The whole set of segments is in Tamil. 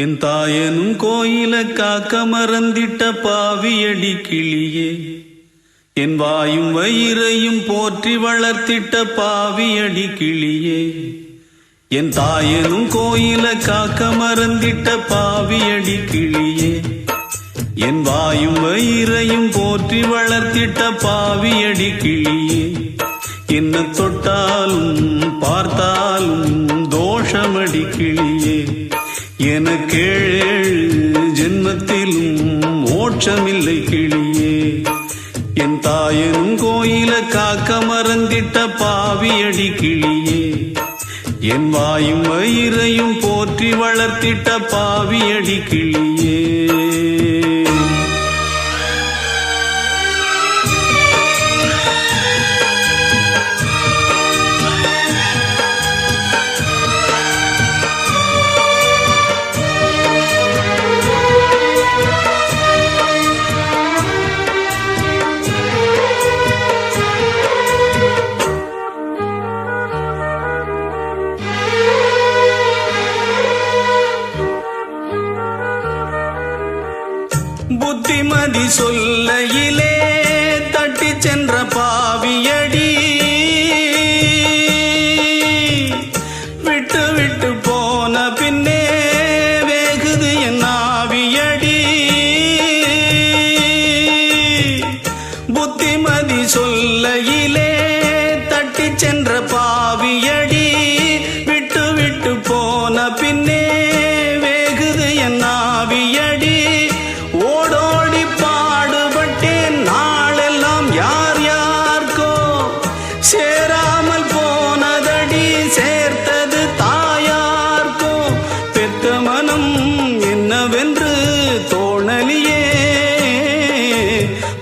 என் தாயனும் கோயில காக்க மறந்திட்ட பாவியடி கிளியே, என் வாயும் வயிறையும் போற்றி வளர்த்திட்ட பாவியடி கிளியே. என் தாயனும் கோயில காக்க மறந்திட்ட பாவியடி கிளியே, என் வாயும் வயிறையும் போற்றி வளர்த்திட்ட பாவியடி கிளியே. என்ன தொட்டாலும் பார்த்தாலும் தோஷமடி கிளியே, எனக்கேழு ஜென்மத்திலும் மோட்சமில்லை கிளியே. என் தாயனும் கோயில காக்க மறந்திட்ட பாவியடி கிளியே, என் வாயும் வயிறையும் போற்றி வளர்த்திட்ட பாவியடி கிளியே. புத்திமதி சொல்லையிலே தட்டி சென்ற பாவியடி, விட்டு விட்டு போன பின்னே வேகுது என் ஆவியடி. புத்திமதி சொல்லையிலே தட்டி சென்ற பாவியடி, விட்டு விட்டு போன பின்னே வேகுது என் ஆவியடி. ஓடோடி பாடுபட்டேன் நாளெல்லாம் யார் யார்கோ, சேராமல் போனதடி சேர்த்தது தாயார்கோ. பெத்த மனம் என்னவென்று தோணலியே,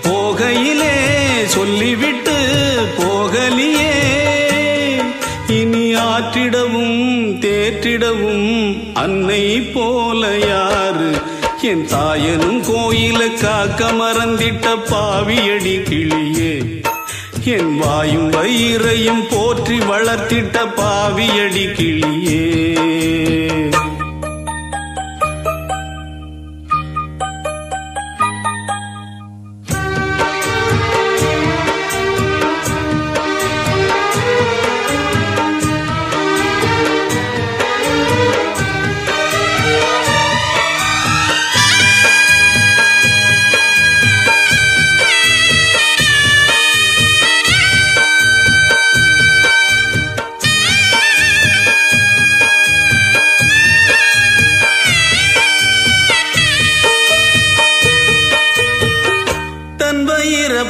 போகையிலே சொல்லிவிட்டு போகலியே. இனி ஆற்றிடவும் தேற்றிடவும் அன்னை போல யாரு, என் தாயனும் கோயில காக்க மறந்திட்ட பாவியடி கிளியே, என் வாயும் வயிறையும் போற்றி வளர்த்திட்ட பாவியடி கிளியே.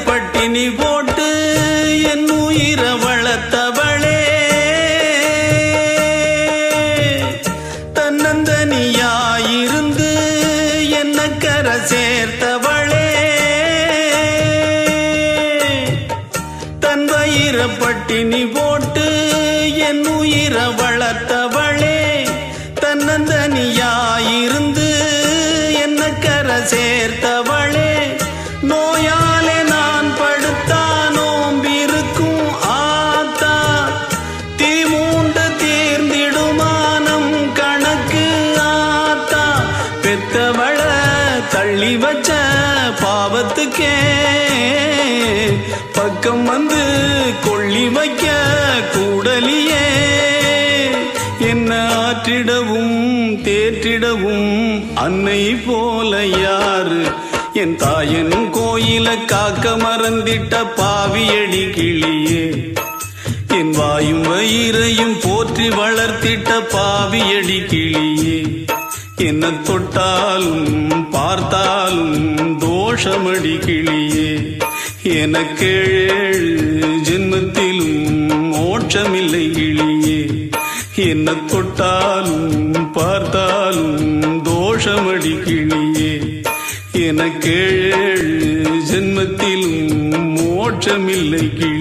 பட்டினி போட்டு என் உயிர வளர்த்தவளே, தன்னந்தனியாயிருந்து என்ன கரை சேர்த்தவளே. தன் வயிற பட்டினி போட்டு என் உயிர வளர்த்தவளே, தன்னந்தனியாயிருந்து என்ன கரை சேர்த்தவளே. நோயாலே நான் படுத்தா நோம்பிருக்கும் ஆத்தா, தீமூண்டு தீர்ந்திடுமானம் கணக்கு ஆத்தா. பெத்தவள தள்ளி வச்ச பாவத்துக்கே பக்கம் வந்து கொள்ளி வைக்க கூடலியே. என்ன ஆற்றிடவும் தேற்றிடவும் அன்னை போல யாரு, என் தாயனும் கோயில காக்க மறந்திட்ட பாவியடி கிளியே, என் வாயும் வயிறையும் போற்றி வளர்த்திட்ட பாவியடி கிளியே. என்ன தொட்டாலும் பார்த்தாலும் தோஷமடி கிளியே, எனக்கேழு ஜென்மத்திலும் மோட்சமில்லை கிளியே. என்ன தொட்டாலும் பார்த்தாலும் தோஷமடி கிளியே, எனக்கேழு ஜென்மத்திலும் மோட்சமில்லை கிளியே.